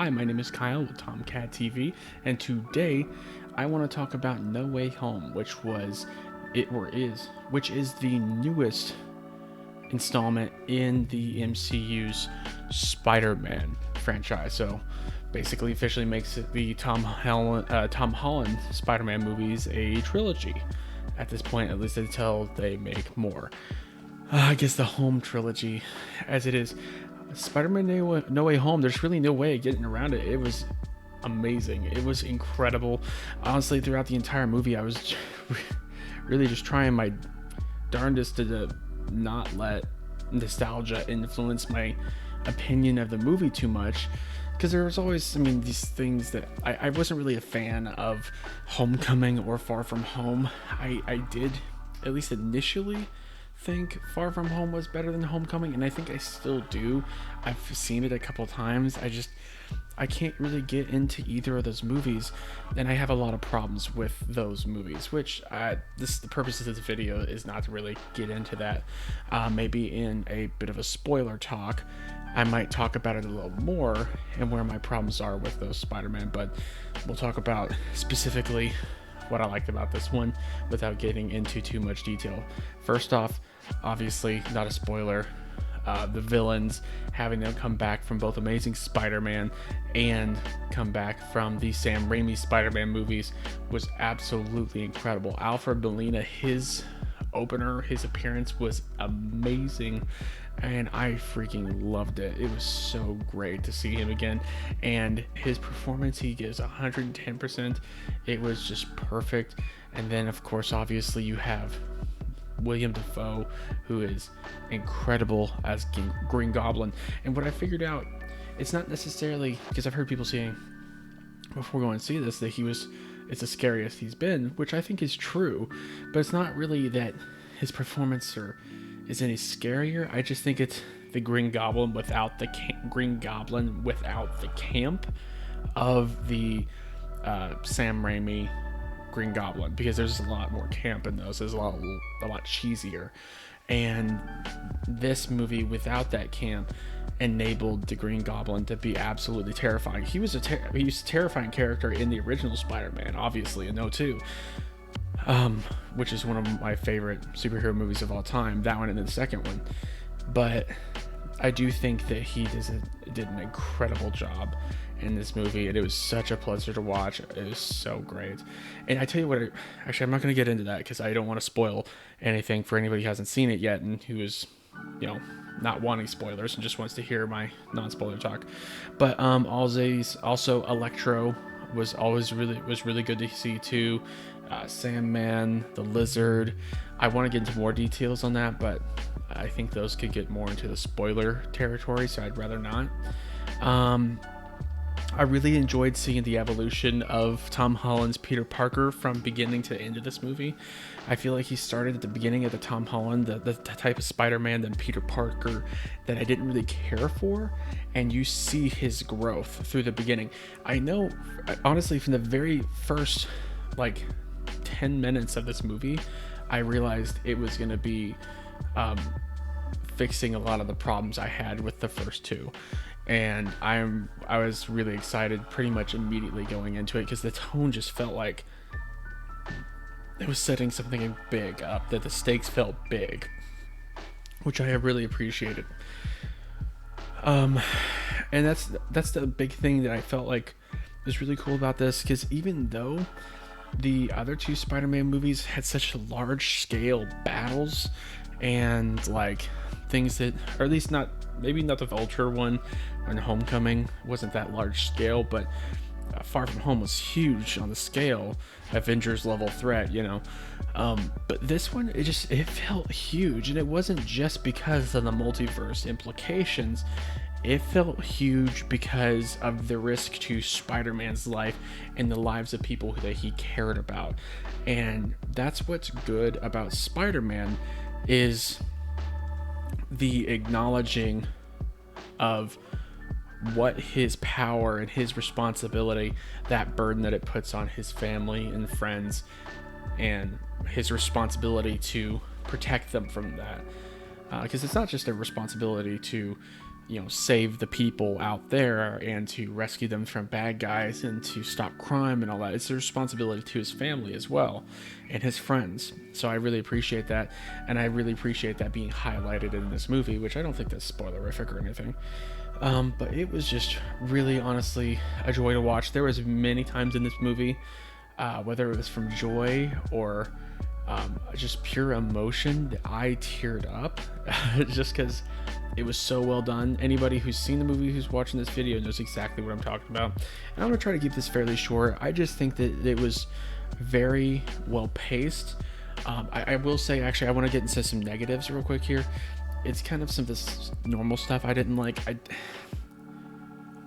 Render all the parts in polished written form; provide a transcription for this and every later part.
Hi, my name is Kyle with Tomcat TV, and today I want to talk about No Way Home, which is the newest installment in the MCU's Spider-Man franchise. So, basically, officially makes it the Tom Holland Spider-Man movies a trilogy. At this point, at least until they make more. I guess the home trilogy, as it is. Spider-Man No Way Home, there's really no way of getting around it. It was amazing. It was incredible. Honestly, throughout the entire movie, I was really just trying my darndest to not let nostalgia influence my opinion of the movie too much. Because there was always, these things that I wasn't really a fan of Homecoming or Far From Home. I did, at least initially, think Far From Home was better than Homecoming, and I think I still do. I've seen it a couple times. I can't really get into either of those movies, and I have a lot of problems with those movies, which the purpose of this video is not to really get into that. Maybe in a bit of a spoiler talk, I might talk about it a little more and where my problems are with those Spider-Man, but we'll talk about specifically what I liked about this one without getting into too much detail. First off, obviously not a spoiler, the villains having them come back from both Amazing Spider-Man and come back from the Sam Raimi Spider-Man movies was absolutely incredible. Alfred Molina, his appearance was amazing, and I freaking loved it. It was so great to see him again, and his performance, he gives 110%. It was just perfect. And then, of course, obviously you have William Dafoe, who is incredible as Green Goblin. And what I figured out, it's not necessarily, because I've heard people saying before going to see this that it's the scariest he's been, which I think is true, but it's not really that his performance is any scarier. I just think it's the Green Goblin without the camp of the Sam Raimi Green Goblin, because there's a lot more camp in those. There's a lot cheesier, and this movie without that camp enabled the Green Goblin to be absolutely terrifying. He was a terrifying character in the original Spider-Man, obviously, in '02, which is one of my favorite superhero movies of all time. That one and then the second one. But I do think that he did an incredible job in this movie, and it was such a pleasure to watch. It was so great. And I tell you what, actually, I'm not going to get into that because I don't want to spoil anything for anybody who hasn't seen it yet and who is, not wanting spoilers and just wants to hear my non-spoiler talk. But also Electro was really good to see too. Sandman, the Lizard. I want to get into more details on that, but I think those could get more into the spoiler territory, so I'd rather not. I really enjoyed seeing the evolution of Tom Holland's Peter Parker from beginning to end of this movie. I feel like he started at the beginning of the Tom Holland, the type of Spider-Man than Peter Parker that I didn't really care for, and you see his growth through the beginning. I know, honestly, from the very first 10 minutes of this movie, I realized it was going to be fixing a lot of the problems I had with the first two. And I was really excited pretty much immediately going into it, because the tone just felt like it was setting something big up, that the stakes felt big, which I have really appreciated. And that's the big thing that I felt like was really cool about this, because even though the other two Spider-Man movies had such large scale battles and things that, or at least maybe not the Vulture one and Homecoming wasn't that large scale, but Far From Home was huge on the scale, Avengers level threat, but this one, it felt huge, and it wasn't just because of the multiverse implications. It felt huge because of the risk to Spider-Man's life and the lives of people that he cared about. And that's what's good about Spider-Man, is the acknowledging of what his power and his responsibility, that burden that it puts on his family and friends, and his responsibility to protect them from that. Because it's not just a responsibility to save the people out there and to rescue them from bad guys and to stop crime and all that. It's a responsibility to his family as well and his friends. So I really appreciate that, and I really appreciate that being highlighted in this movie, which I don't think that's spoilerific or anything. But it was just really, honestly, a joy to watch. There was many times in this movie, whether it was from joy or just pure emotion, that I teared up just because it was so well done. Anybody who's seen the movie, who's watching this video, knows exactly what I'm talking about. And I'm going to try to keep this fairly short. I just think that it was very well paced. I will say, actually, I want to get into some negatives real quick here. It's kind of some of this normal stuff I didn't like. I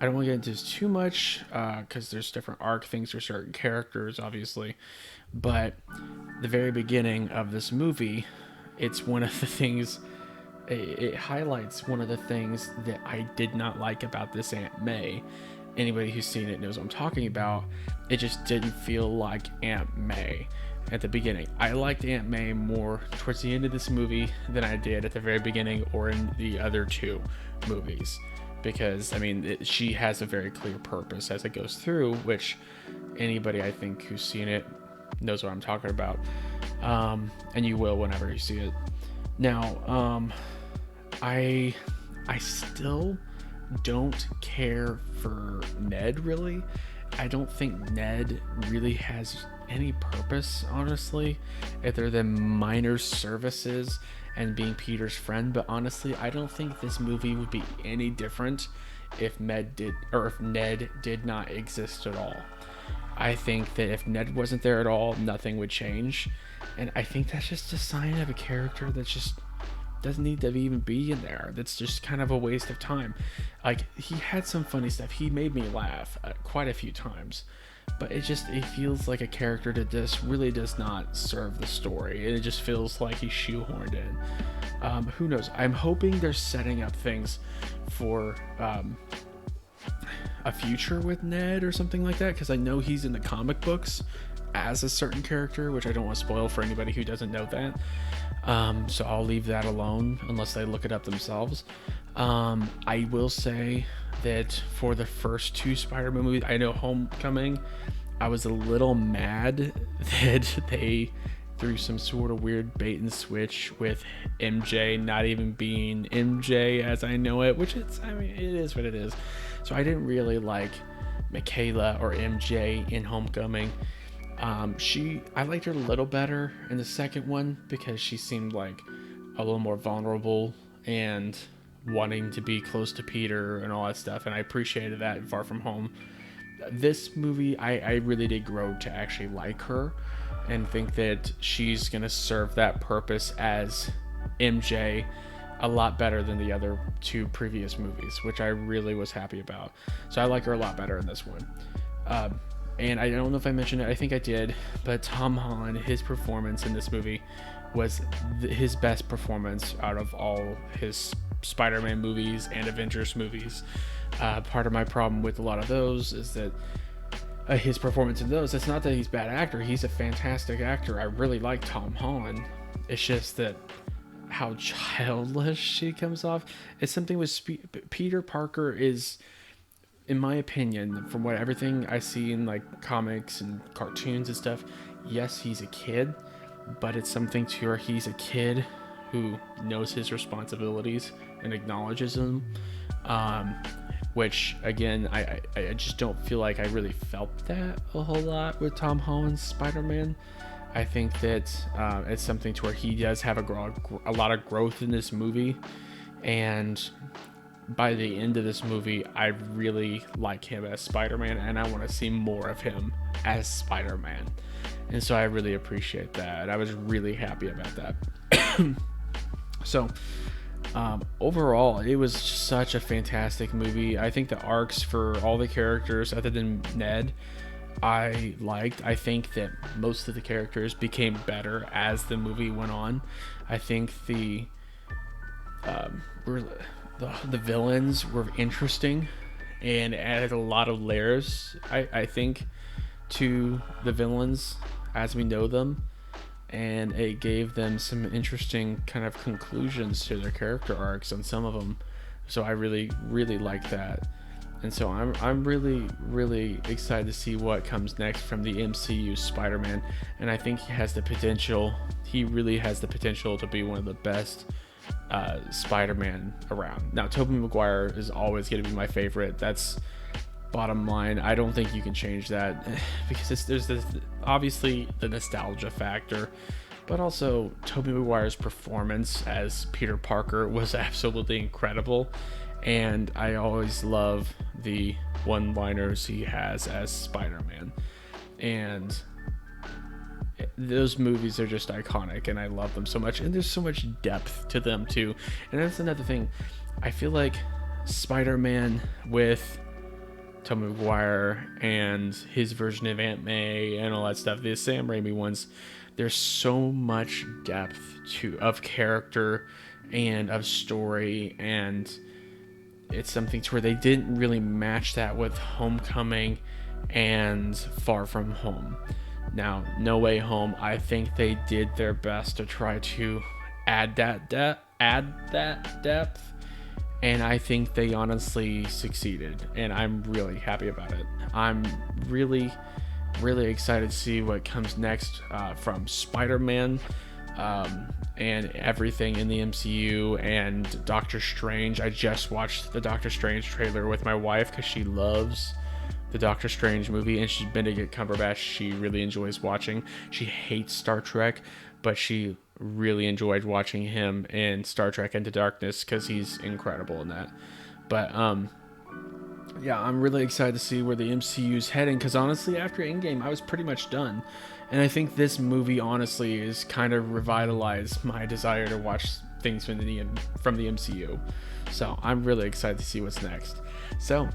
don't want to get into this too much because there's different arc things for certain characters, obviously. But the very beginning of this movie, it's one of the things, it highlights one of the things that I did not like about this Aunt May. Anybody who's seen it knows what I'm talking about. It just didn't feel like Aunt May at the beginning. I liked Aunt May more towards the end of this movie than I did at the very beginning or in the other two movies. Because, I mean, she has a very clear purpose as it goes through, which anybody, I think, who's seen it knows what I'm talking about. And you will whenever you see it. Now, I still don't care for Ned, really. I don't think Ned really has any purpose, honestly, other than minor services and being Peter's friend. But honestly, I don't think this movie would be any different if Ned did not exist at all. I think that if Ned wasn't there at all, nothing would change. And I think that's just a sign of a character that just doesn't need to even be in there. That's just kind of a waste of time. Like, he had some funny stuff. He made me laugh quite a few times. But it feels like a character that just really does not serve the story. It just feels like he's shoehorned in. Who knows? I'm hoping they're setting up things for a future with Ned or something like that, because I know he's in the comic books as a certain character, which I don't want to spoil for anybody who doesn't know that. So I'll leave that alone unless they look it up themselves. I will say that for the first two Spider-Man movies, I know Homecoming, I was a little mad that they threw some sort of weird bait and switch with MJ not even being MJ as I know it, which it is what it is. So I didn't really like Michaela or MJ in Homecoming. I liked her a little better in the second one because she seemed like a little more vulnerable and wanting to be close to Peter and all that stuff, and I appreciated that in Far From Home. This movie, I really did grow to actually like her and think that she's gonna serve that purpose as MJ a lot better than the other two previous movies, which I really was happy about. So I like her a lot better in this one. And I don't know if I mentioned it, I think I did, but Tom Holland, his performance in this movie was his best performance out of all his Spider-Man movies and Avengers movies. Part of my problem with a lot of those is that his performance in those, it's not that he's a bad actor, he's a fantastic actor. I really like Tom Holland. It's just that how childish he comes off. It's something with Peter Parker is, in my opinion, from what everything I see in like comics and cartoons and stuff, yes, he's a kid, but it's something to where he's a kid who knows his responsibilities and acknowledges them. Which again, I just don't feel like I really felt that a whole lot with Tom Holland's Spider-Man. I think that it's something to where he does have a lot of growth in this movie, and by the end of this movie, I really like him as Spider-Man, and I want to see more of him as Spider-Man. And so I really appreciate that. I was really happy about that. So overall, it was such a fantastic movie. I think the arcs for all the characters, other than Ned, I liked. I think that most of the characters became better as the movie went on. I think the villains were interesting and added a lot of layers, I think, to the villains as we know them, and it gave them some interesting kind of conclusions to their character arcs, and some of them So I really like that. And so I'm really excited to see what comes next from the MCU Spider-Man, and I think he has the potential. He really has the potential to be one of the best Spider-Man around. Now, Tobey Maguire is always going to be my favorite. That's bottom line. I don't think you can change that because there's this, obviously the nostalgia factor, but also Tobey Maguire's performance as Peter Parker was absolutely incredible. And I always love the one-liners he has as Spider-Man. And those movies are just iconic, and I love them so much. And there's so much depth to them, too. And that's another thing. I feel like Spider-Man with Tobey Maguire and his version of Aunt May and all that stuff, the Sam Raimi ones, there's so much depth of character and of story, and it's something to where they didn't really match that with Homecoming and Far From Home. Now, No Way Home, I think they did their best to try to add that depth, and I think they honestly succeeded, and I'm really happy about it. I'm really excited to see what comes next from Spider-Man. And everything in the MCU and Doctor Strange. I just watched the Doctor Strange trailer with my wife because she loves the Doctor Strange movie, and she's Benedict Cumberbatch. She really enjoys watching. She hates Star Trek, but she really enjoyed watching him in Star Trek Into Darkness because he's incredible in that. But yeah, I'm really excited to see where the MCU's heading, because honestly, after Endgame, I was pretty much done. And I think this movie, honestly, is kind of revitalized my desire to watch things from the MCU. So I'm really excited to see what's next. So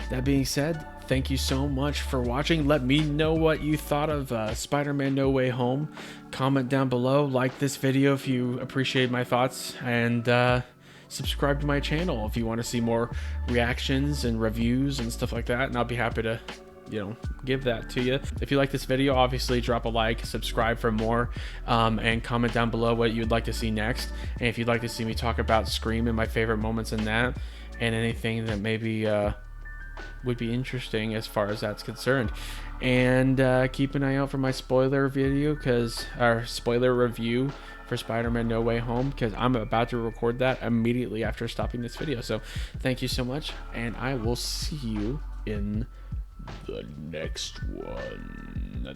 that being said, thank you so much for watching. Let me know what you thought of Spider-Man No Way Home. Comment down below, like this video if you appreciate my thoughts, and subscribe to my channel if you want to see more reactions and reviews and stuff like that, and I'll be happy to give that to you. If you like this video, obviously drop a like, subscribe for more, and comment down below what you'd like to see next. And if you'd like to see me talk about Scream and my favorite moments in that, and anything that maybe would be interesting as far as that's concerned. And keep an eye out for my spoiler video, our spoiler review for Spider-Man No Way Home, because I'm about to record that immediately after stopping this video. So thank you so much, and I will see you in the next one.